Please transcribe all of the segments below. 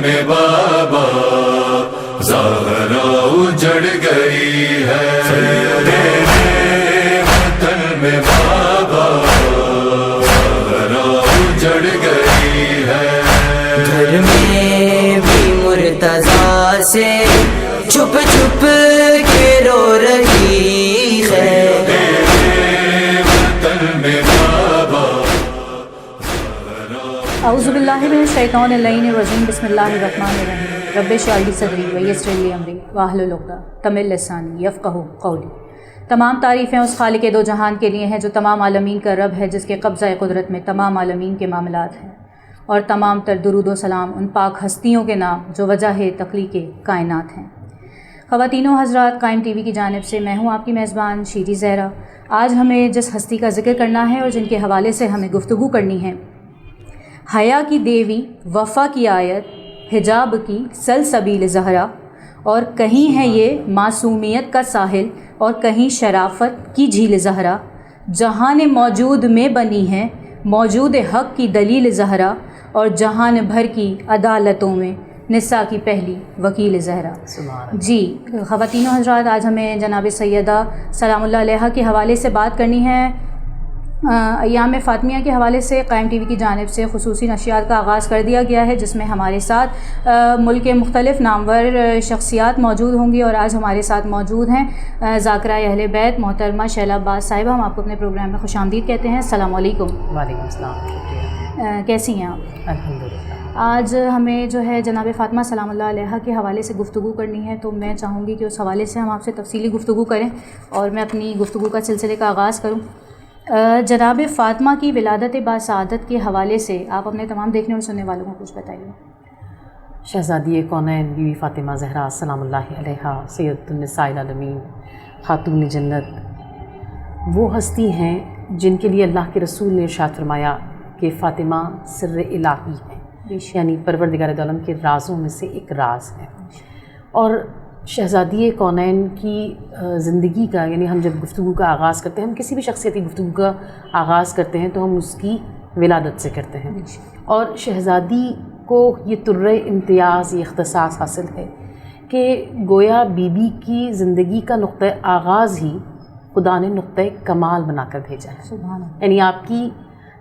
میں بابا زہرا اجڑ گئی ہے، تیرے وطن میں بابا زہرا اجڑ گئی ہے۔ گھر میں بھی مرتضیٰ سے چھپ چھپ کے رو رہی ہے، تیرے وطن میں بابا اعوذ باللہ من الشیطان اللعین الرجیم، بسم اللہ الرحمن الرحیم۔ رب اشرح لی صدری ویسر لی امری واحلل عقدۃ من لسانی یفقہوا قولی۔ تمام تعریفیں اس خالق دو جہان کے لیے ہیں جو تمام عالمین کا رب ہے، جس کے قبضہ قدرت میں تمام عالمین کے معاملات ہیں، اور تمام تر درود و سلام ان پاک ہستیوں کے نام جو وجہ تخلیق کائنات ہیں۔ خواتین و حضرات، قائم ٹی وی کی جانب سے میں ہوں آپ کی میزبان شیری زہرا۔ آج ہمیں جس ہستی کا ذکر کرنا ہے اور جن کے حوالے سے ہمیں گفتگو کرنی ہے، حیا کی دیوی، وفا کی آیت، حجاب کی سلسبیل زہرا، اور کہیں ہے یہ معصومیت کا ساحل اور کہیں شرافت کی جھیل زہرا، جہان موجود میں بنی ہے موجود حق کی دلیل زہرا، اور جہان بھر کی عدالتوں میں نساء کی پہلی وکیل زہرا۔ جی خواتین و حضرات، آج ہمیں جناب سیدہ سلام اللہ علیہا کے حوالے سے بات کرنی ہے۔ ایام فاطمیہ کے حوالے سے قائم ٹی وی کی جانب سے خصوصی نشریات کا آغاز کر دیا گیا ہے، جس میں ہمارے ساتھ ملک کے مختلف نامور شخصیات موجود ہوں گی، اور آج ہمارے ساتھ موجود ہیں ذاکرہ اہل بیت محترمہ شیلا عباس صاحبہ۔ ہم آپ کو اپنے پروگرام میں خوش آمدید کہتے ہیں۔ السلام علیکم۔ وعلیکم السلام، کیسی ہیں آپ؟ الحمدللہ۔ آج ہمیں جو ہے جناب فاطمہ سلام اللہ علیہا کے حوالے سے گفتگو کرنی ہے، تو میں چاہوں گی کہ اس حوالے سے ہم آپ سے تفصیلی گفتگو کریں، اور میں اپنی گفتگو کا سلسلے کا آغاز کروں۔ جناب فاطمہ کی ولادت باسعادت کے حوالے سے آپ اپنے تمام دیکھنے اور سننے والوں کو کچھ بتائیے۔ شہزادی کونین بی بی فاطمہ زہرا سلام اللہ علیہا، سیدۃ النساء العالمین، خاتون جنت، وہ ہستی ہیں جن کے لیے اللہ کے رسول نے ارشاد فرمایا کہ فاطمہ سر الہی ہیں، یعنی پروردگار دو عالم کے رازوں میں سے ایک راز ہے۔ اور شہزادی کونین کی زندگی کا، یعنی ہم جب گفتگو کا آغاز کرتے ہیں، ہم کسی بھی شخصیتی گفتگو کا آغاز کرتے ہیں تو ہم اس کی ولادت سے کرتے ہیں، اور شہزادی کو یہ طرِ امتیاز، یہ اختصاص حاصل ہے کہ گویا بی بی کی زندگی کا نقطۂ آغاز ہی خدا نے نقطۂ کمال بنا کر بھیجا ہے۔ سبحان اللہ۔ یعنی آپ کی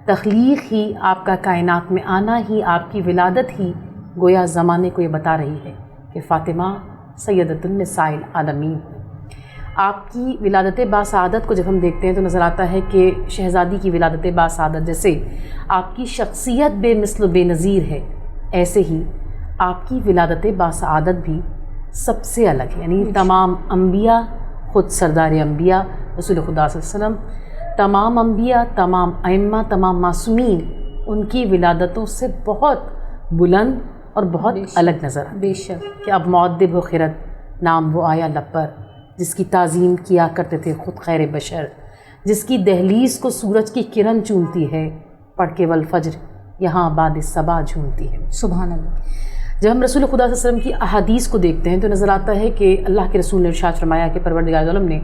تخلیق ہی، آپ کا کائنات میں آنا ہی، آپ کی ولادت ہی گویا زمانے کو یہ بتا رہی ہے کہ فاطمہ سیدۃ النساء العالمین۔ آپ کی ولادت باسعادت کو جب ہم دیکھتے ہیں تو نظر آتا ہے کہ شہزادی کی ولادت باسعادت جیسے آپ کی شخصیت بے مثل و بے نظیر ہے، ایسے ہی آپ کی ولادت باسعادت بھی سب سے الگ ہے۔ یعنی تمام انبیاء، خود سردار انبیاء رسول خدا صلی اللہ علیہ وسلم، تمام انبیاء، تمام ائمہ، تمام معصومین، ان کی ولادتوں سے بہت بلند اور بہت الگ نظر آتی ہے۔ بے شک کہ اب معدب و خرد نام وہ آیا لب پر، جس کی تعظیم کیا کرتے تھے خود خیر بشر، جس کی دہلیز کو سورج کی کرن چومتی ہے، پڑھ کے والفجر یہاں باد صبا جھومتی ہے۔ سبحان اللہ۔ جب ہم رسول خدا صلی اللہ علیہ وسلم کی احادیث کو دیکھتے ہیں تو نظر آتا ہے کہ اللہ کے رسول نے ارشاد فرمایا کہ پروردگار عالم نے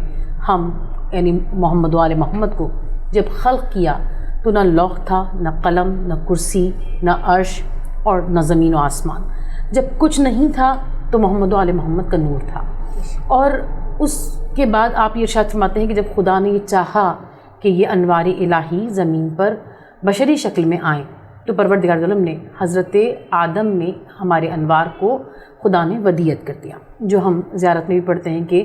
ہم یعنی محمد و آل محمد کو جب خلق کیا تو نہ لوح تھا، نہ قلم، نہ کرسی، نہ عرش، اور نہ زمین و آسمان۔ جب کچھ نہیں تھا تو محمد و آل محمد کا نور تھا۔ اور اس کے بعد آپ یہ ارشاد فرماتے ہیں کہ جب خدا نے یہ چاہا کہ یہ انوار الہی زمین پر بشری شکل میں آئیں تو پروردگار عالم نے حضرت آدم میں ہمارے انوار کو خدا نے ودیعت کر دیا، جو ہم زیارت میں بھی پڑھتے ہیں کہ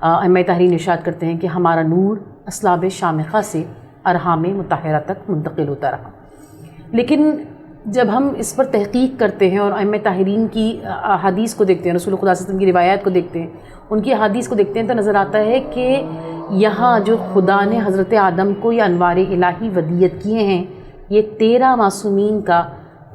ائمہ طاہرین ارشاد کرتے ہیں کہ ہمارا نور اصلاب شامخہ سے ارحام مطہرہ تک منتقل ہوتا رہا۔ لیکن جب ہم اس پر تحقیق کرتے ہیں اور ائمہ طاہرین کی احادیث کو دیکھتے ہیں، رسول خدا صلی اللہ علیہ وسلم کی روایات کو دیکھتے ہیں، ان کی احادیث کو دیکھتے ہیں تو نظر آتا ہے کہ یہاں جو خدا نے حضرت آدم کو یہ انوار الہی ودیعت کیے ہیں، یہ 13 معصومین کا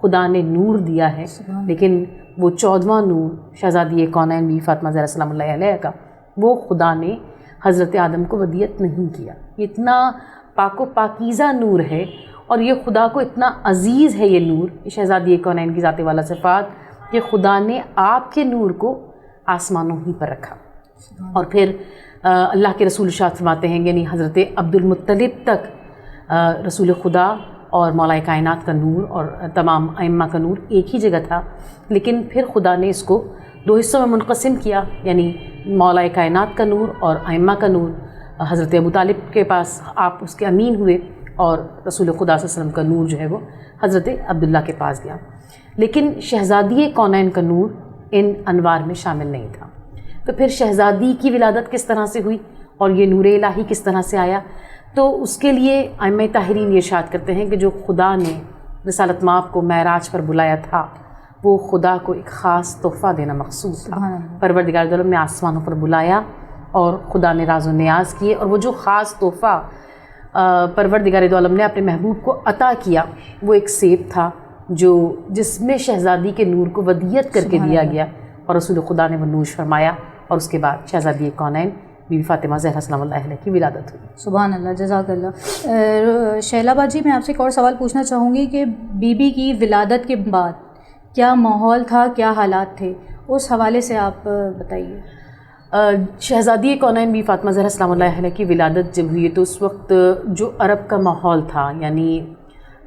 خدا نے نور دیا ہے، لیکن وہ 14واں نور شہزادی کونین بی فاطمہ زہرا سلام اللہ علیہ کا، وہ خدا نے حضرت آدم کو ودیعت نہیں کیا۔ یہ اتنا پاک و پاکیزہ نور ہے، اور یہ خدا کو اتنا عزیز ہے یہ نور، شہزادی کونین کی ذات والا صفات، کہ خدا نے آپ کے نور کو آسمانوں ہی پر رکھا۔ اور پھر اللہ کے رسول ارشاد فرماتے ہیں، یعنی حضرت عبد المطلب تک رسول خدا اور مولا کائنات کا نور اور تمام ائمہ کا نور ایک ہی جگہ تھا، لیکن پھر خدا نے اس کو دو حصوں میں منقسم کیا، یعنی مولا کائنات کا نور اور ائمہ کا نور حضرت ابو طالب کے پاس آپ اس کے امین ہوئے، اور رسول خدا صلی اللہ علیہ وسلم کا نور جو ہے وہ حضرت عبداللہ کے پاس گیا، لیکن شہزادی کونین کا نور ان انوار میں شامل نہیں تھا۔ تو پھر شہزادی کی ولادت کس طرح سے ہوئی اور یہ نور الہی کس طرح سے آیا؟ تو اس کے لیے ائمہ طاہرین یہ ارشاد کرتے ہیں کہ جو خدا نے رسالت مآب کو معراج پر بلایا تھا، وہ خدا کو ایک خاص تحفہ دینا مقصود تھا۔ پروردگار عالم نے آسمانوں پر بلایا اور خدا نے راز و نیاز کیے، اور وہ جو خاص تحفہ پروردگار عالم نے اپنے محبوب کو عطا کیا وہ ایک سیب تھا جس میں شہزادی کے نور کو ودیت کر کے دیا گیا، اور رسول خدا نے وہ نوش فرمایا، اور اس کے بعد شہزادی کونین بی بی فاطمہ زہرا سلام اللہ علیہ کی ولادت ہوئی۔ سبحان اللہ، جزاک اللہ۔ شیلا با جی، میں آپ سے ایک اور سوال پوچھنا چاہوں گی کہ بی بی کی ولادت کے بعد کیا ماحول تھا، کیا حالات تھے، اس حوالے سے آپ بتائیے۔ شہزادی کونین بی فاطمہ زہرا سلام اللہ علیہ کی ولادت جب ہوئی تو اس وقت جو عرب کا ماحول تھا، یعنی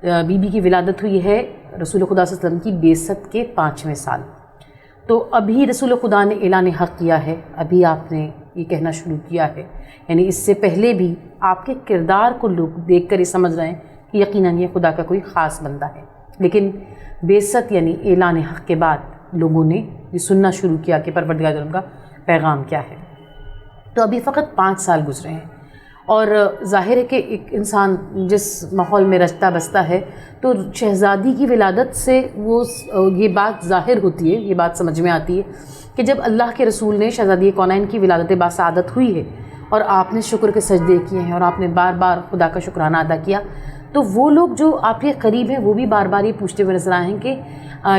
بی بی کی ولادت ہوئی ہے رسول خدا صلی اللہ علیہ وسلم کی بعثت کے 5ویں سال، تو ابھی رسول خدا نے اعلان حق کیا ہے، ابھی آپ نے یہ کہنا شروع کیا ہے، یعنی اس سے پہلے بھی آپ کے کردار کو لوگ دیکھ کر یہ سمجھ رہے ہیں کہ یقیناً یہ خدا کا کوئی خاص بندہ ہے، لیکن بعثت یعنی اعلان حق کے بعد لوگوں نے یہ سننا شروع کیا کہ پروردگار عالم کا پیغام کیا ہے۔ تو ابھی فقط 5 سال گزرے ہیں، اور ظاہر ہے کہ ایک انسان جس ماحول میں رچتا بستا ہے تو شہزادی کی ولادت سے وہ یہ بات ظاہر ہوتی ہے، یہ بات سمجھ میں آتی ہے کہ جب اللہ کے رسول نے شہزادی کونین کی ولادت باسعادت ہوئی ہے اور آپ نے شکر کے سجدے کیے ہیں اور آپ نے بار بار خدا کا شکرانہ ادا کیا، تو وہ لوگ جو آپ کے قریب ہیں وہ بھی بار بار یہ پوچھتے ہوئے نظر آئے ہیں کہ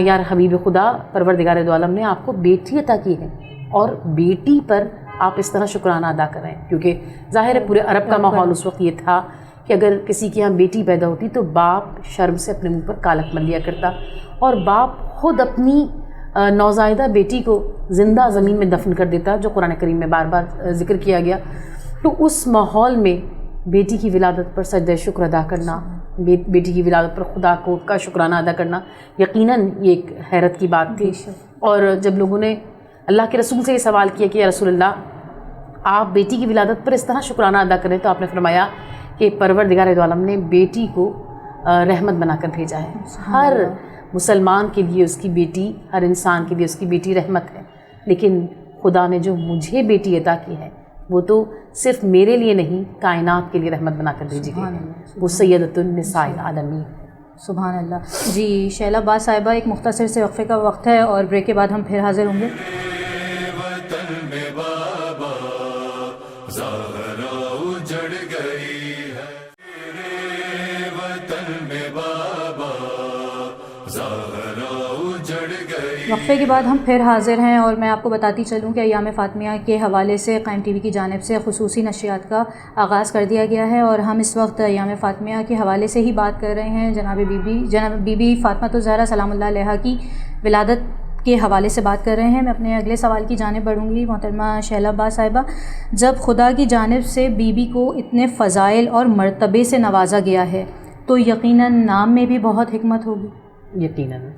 یار حبیب خدا، پروردگار عالم نے آپ کو بیٹی عطا کی ہے اور بیٹی پر آپ اس طرح شکرانہ ادا کر رہے ہیں، کیونکہ ظاہر ہے پورے عرب کا ماحول اس وقت یہ تھا کہ اگر کسی کے یہاں بیٹی پیدا ہوتی تو باپ شرم سے اپنے منہ پر کالک مل لیا کرتا، اور باپ خود اپنی نوزائیدہ بیٹی کو زندہ زمین میں دفن کر دیتا، جو قرآن کریم میں بار بار ذکر کیا گیا۔ تو اس ماحول میں بیٹی کی ولادت پر سجدہ شکر ادا کرنا، بیٹی کی ولادت پر خدا کو کا شکرانہ ادا کرنا، یقیناً یہ ایک حیرت کی بات تھی۔ اور جب لوگوں نے اللہ کے رسول سے یہ سوال کیا کہ یا رسول اللہ، آپ بیٹی کی ولادت پر اس طرح شکرانہ ادا کریں، تو آپ نے فرمایا کہ پروردگار عالم نے بیٹی کو رحمت بنا کر بھیجا ہے، ہر مسلمان کے لیے اس کی بیٹی، ہر انسان کے لیے اس کی بیٹی رحمت ہے، لیکن خدا نے جو مجھے بیٹی عطا کی ہے وہ تو صرف میرے لیے نہیں، کائنات کے لیے رحمت بنا کر بھیجی گئی ہے، وہ سیدۃ النساء العالمین۔ سبحان اللہ۔ جی شیلا با صاحبہ، ایک مختصر سے وقفے کا وقت ہے اور بریک کے بعد ہم پھر حاضر ہوں گے۔ وطن میں بابا زہرا اجڑ گئی ہے، میرے وطن میں بابا زہرا اجڑ گئی۔ وقفے کے بعد ہم پھر حاضر ہیں، اور میں آپ کو بتاتی چلوں کہ ایام فاطمیہ کے حوالے سے قائم ٹی وی کی جانب سے خصوصی نشریات کا آغاز کر دیا گیا ہے، اور ہم اس وقت ایام فاطمیہ کے حوالے سے ہی بات کر رہے ہیں۔ جناب بی بی فاطمہ الزہرا سلام اللہ علیہا کی ولادت کے حوالے سے بات کر رہے ہیں۔ میں اپنے اگلے سوال کی جانب بڑھوں گی محترمہ شیلا با صاحبہ۔ جب خدا کی جانب سے بی بی کو اتنے فضائل اور مرتبے سے نوازا گیا ہے تو یقیناً نام میں بھی بہت حکمت ہوگی۔ یقیناً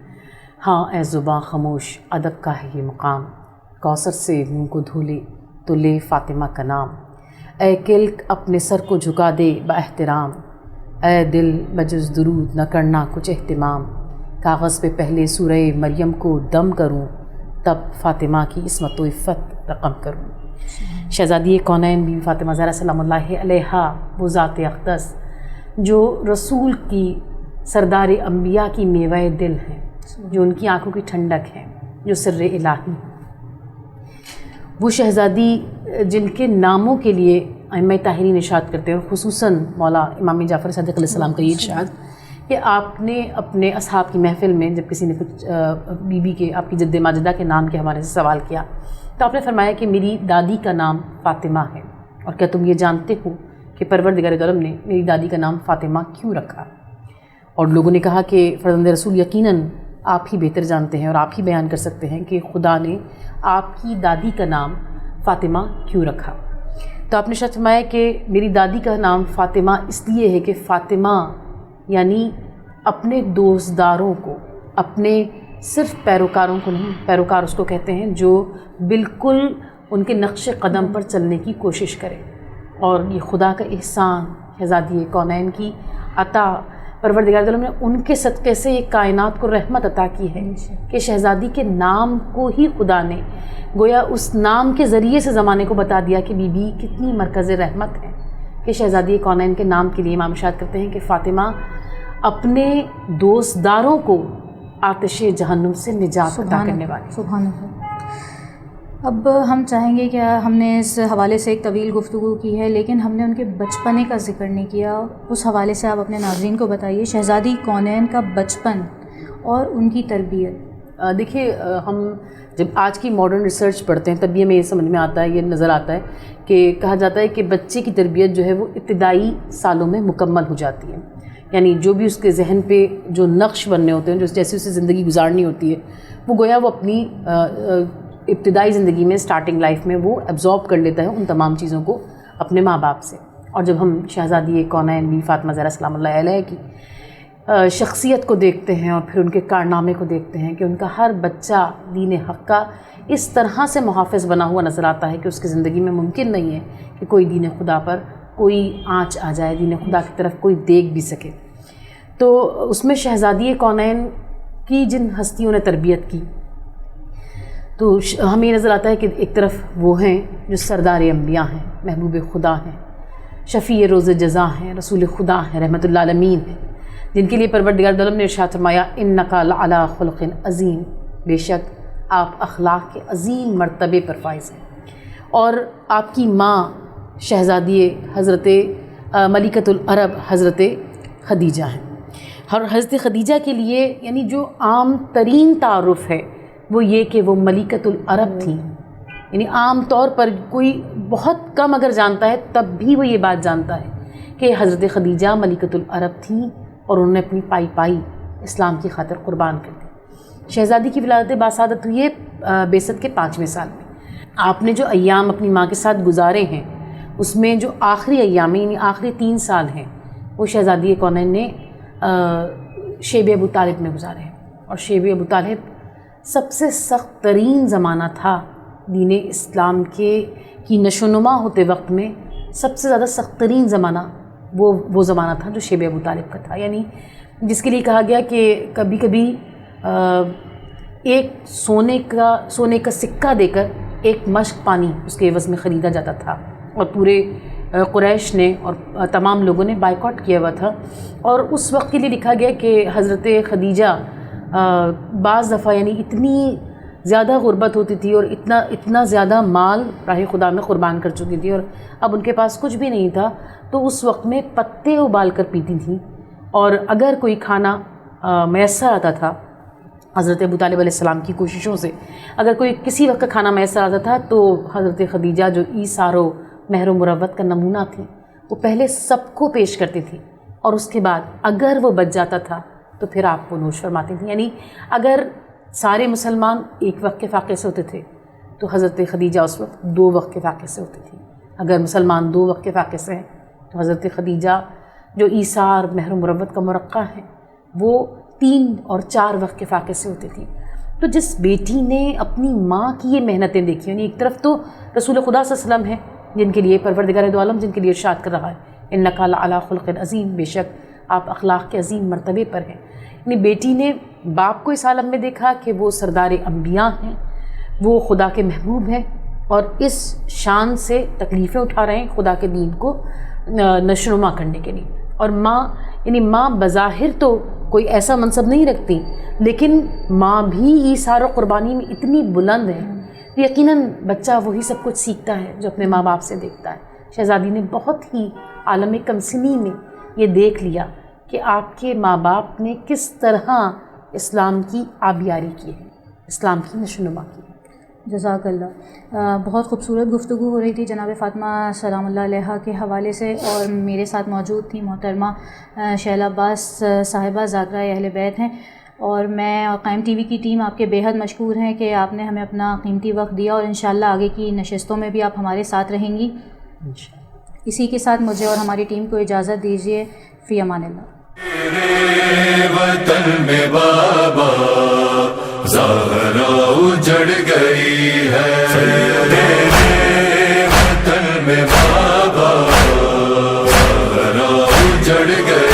ہاں، اے زباں خاموش، ادب کا ہے یہ مقام، کوثر سے منہ کو دھولے تو لے فاطمہ کا نام، اے کلک اپنے سر کو جھکا دے با احترام، اے دل بجز درود نہ کرنا کچھ اہتمام، کاغذ پہ پہلے سورہ مریم کو دم کروں تب فاطمہ کی عصمت و عفت رقم کروں۔ شہزادی کونین بی بی فاطمہ زہرا سلام اللہ علیہا وہ ذات اقدس جو رسول کی سردار انبیاء کی میوہ دل ہیں، جو ان کی آنکھوں کی ٹھنڈک ہے، جو سر الہی، وہ شہزادی جن کے ناموں کے لیے ائمہ طاہرین ارشاد کرتے ہیں، اور خصوصاً مولا امام جعفر صادق علیہ السلام کا یہ ارشاد کہ آپ نے اپنے اصحاب کی محفل میں جب کسی نے کچھ بی بی کے، آپ کی جد ماجدہ کے نام کے حوالے سے سوال کیا تو آپ نے فرمایا کہ میری دادی کا نام فاطمہ ہے، اور کیا تم یہ جانتے ہو کہ پروردگار عالم نے میری دادی کا نام فاطمہ کیوں رکھا؟ اور لوگوں نے کہا کہ فرزند رسول یقیناً آپ ہی بہتر جانتے ہیں اور آپ ہی بیان کر سکتے ہیں کہ خدا نے آپ کی دادی کا نام فاطمہ کیوں رکھا۔ تو آپ نے شرط فرمایا کہ میری دادی کا نام فاطمہ اس لیے ہے کہ فاطمہ یعنی اپنے دوستداروں کو، اپنے صرف پیروکاروں کو نہیں، پیروکار اس کو کہتے ہیں جو بالکل ان کے نقش قدم پر چلنے کی کوشش کرے، اور یہ خدا کا احسان، شہزادی کونین کی عطا، پروردگار عالم نے ان کے صدقے سے یہ کائنات کو رحمت عطا کی ہے کہ شہزادی کے نام کو ہی خدا نے گویا اس نام کے ذریعے سے زمانے کو بتا دیا کہ بی بی کتنی مرکز رحمت ہے، کہ شہزادی کونین کے نام کے لیے امام ارشاد کرتے ہیں کہ فاطمہ اپنے دوستداروں کو آتش جہنم سے نجات عطا کرنے والی۔ سبحان اللہ۔ اب ہم چاہیں گے کہ ہم نے اس حوالے سے ایک طویل گفتگو کی ہے، لیکن ہم نے ان کے بچپنے کا ذکر نہیں کیا، اس حوالے سے آپ اپنے ناظرین کو بتائیے شہزادی کونین کا بچپن اور ان کی تربیت۔ دیکھیے، ہم جب آج کی ماڈرن ریسرچ پڑھتے ہیں تب بھی ہمیں یہ سمجھ میں آتا ہے، یہ نظر آتا ہے کہ کہا جاتا ہے کہ بچے کی تربیت جو ہے وہ ابتدائی سالوں میں مکمل ہو جاتی ہے، یعنی جو بھی اس کے ذہن پہ جو نقش بننے ہوتے ہیں، جو جیسے اسے زندگی گزارنی ہوتی ہے، وہ گویا وہ اپنی ابتدائی زندگی میں، اسٹارٹنگ لائف میں وہ ایبزارب کر لیتا ہے ان تمام چیزوں کو اپنے ماں باپ سے۔ اور جب ہم شہزادی کونین بی فاطمہ زہرا سلام اللہ علیہ کی شخصیت کو دیکھتے ہیں اور پھر ان کے کارنامے کو دیکھتے ہیں کہ ان کا ہر بچہ دین حق کا اس طرح سے محافظ بنا ہوا نظر آتا ہے کہ اس کی زندگی میں ممکن نہیں ہے کہ کوئی دین خدا پر کوئی آنچ آ جائے، دین خدا کی طرف کوئی دیکھ بھی سکے۔ تو اس میں شہزادی کونین کی جن ہستیوں نے تربیت کی، تو ہمیں نظر آتا ہے کہ ایک طرف وہ ہیں جو سردار انبیاء ہیں، محبوب خدا ہیں، شفیع روز جزا ہیں، رسول خدا ہیں، رحمت اللہ عالمین ہیں، جن کے لیے پروردگار عالم نے ارشاد فرمایا انک لعلی خلق عظیم، بے شک آپ اخلاق کے عظیم مرتبے پر فائز ہیں۔ اور آپ کی ماں شہزادی حضرت ملکۃ العرب حضرت خدیجہ ہیں، اور حضرت خدیجہ کے لیے یعنی جو عام ترین تعارف ہے وہ یہ کہ وہ ملکۃ العرب تھیں، یعنی عام طور پر کوئی بہت کم اگر جانتا ہے تب بھی وہ یہ بات جانتا ہے کہ حضرت خدیجہ ملکۃ العرب تھیں اور انہوں نے اپنی پائی اسلام کی خاطر قربان کر دی۔ شہزادی کی ولادت باسعادت ہوئی ہے بعثت کے 5ویں سال میں۔ آپ نے جو ایام اپنی ماں کے ساتھ گزارے ہیں اس میں جو آخری ایام یعنی آخری 3 سال ہیں وہ شہزادی کونین نے شیب ابو طالب میں گزارے ہیں، اور شیب ابو طالب سب سے سخت ترین زمانہ تھا دین اسلام کی نشو و نما ہوتے وقت میں، سب سے زیادہ سخت ترین زمانہ وہ زمانہ تھا جو شیب ابو طالب کا تھا، یعنی جس کے لیے کہا گیا کہ کبھی کبھی ایک سونے کا سکہ دے کر ایک مشق پانی اس کے عوض میں خریدا جاتا تھا، اور پورے قریش نے اور تمام لوگوں نے بائیکاٹ کیا ہوا تھا۔ اور اس وقت کے لیے لکھا گیا کہ حضرت خدیجہ بعض دفعہ یعنی اتنی زیادہ غربت ہوتی تھی اور اتنا زیادہ مال راہ خدا میں قربان کر چکی تھی، اور اب ان کے پاس کچھ بھی نہیں تھا، تو اس وقت میں پتے ابال کر پیتی تھیں، اور اگر کوئی کھانا میسر آتا تھا حضرت ابو طالب علیہ السلام کی کوششوں سے، اگر کوئی کسی وقت کا کھانا میسر آتا تھا تو حضرت خدیجہ جو ایثار و مہر و مروت کا نمونہ تھی وہ پہلے سب کو پیش کرتی تھی، اور اس کے بعد اگر وہ بچ جاتا تھا تو پھر آپ وہ نوش فرماتی تھیں۔ یعنی اگر سارے مسلمان ایک وقت کے فاقے سے ہوتے تھے تو حضرت خدیجہ اس وقت 2 وقت کے فاقے سے ہوتی تھی، اگر مسلمان 2 وقت کے فاقے سے ہیں تو حضرت خدیجہ جو ایثار مہر و مروت کا مرقع ہے وہ 3 اور 4 وقت کے فاقے سے ہوتی تھی۔ تو جس بیٹی نے اپنی ماں کی یہ محنتیں دیکھی، یعنی ایک طرف تو رسول خدا صلی اللہ علیہ وسلم ہیں جن کے لیے پروردگار دو عالم جن کے لیے ارشاد کر رہا ہے انک لعلی خلق عظیم، بے شک آپ اخلاق کے عظیم مرتبے پر ہیں، یعنی بیٹی نے باپ کو اس عالم میں دیکھا کہ وہ سردار انبیاء ہیں، وہ خدا کے محبوب ہیں، اور اس شان سے تکلیفیں اٹھا رہے ہیں خدا کے دین کو نشو و نما کرنے کے لیے۔ اور ماں یعنی ماں بظاہر تو کوئی ایسا منصب نہیں رکھتی، لیکن ماں بھی ایثار و قربانی میں اتنی بلند ہے، یقیناً بچہ وہی سب کچھ سیکھتا ہے جو اپنے ماں باپ سے دیکھتا ہے۔ شہزادی نے بہت ہی عالم کمسنی میں یہ دیکھ لیا کہ آپ کے ماں باپ نے کس طرح اسلام کی آبیاری کی ہے، اسلام کی نشو و نما کی ہے۔ جزاک اللہ۔ بہت خوبصورت گفتگو ہو رہی تھی جناب فاطمہ سلام اللہ علیہ کے حوالے سے، اور میرے ساتھ موجود تھی محترمہ شہلا عباس صاحبہ ذاکرہ اہل بیت ہیں، اور میں اور قائم ٹی وی کی ٹیم آپ کے بے حد مشکور ہیں کہ آپ نے ہمیں اپنا قیمتی وقت دیا، اور انشاءاللہ آگے کی نشستوں میں بھی آپ ہمارے ساتھ رہیں گی۔ اسی کے ساتھ مجھے اور ہماری ٹیم کو اجازت دیجیے، فی امان اللہ۔ میرے وطن میں بابا زہرا اجڑ گئی ہے، میرے وطن میں بابا زہرا اجڑ گئی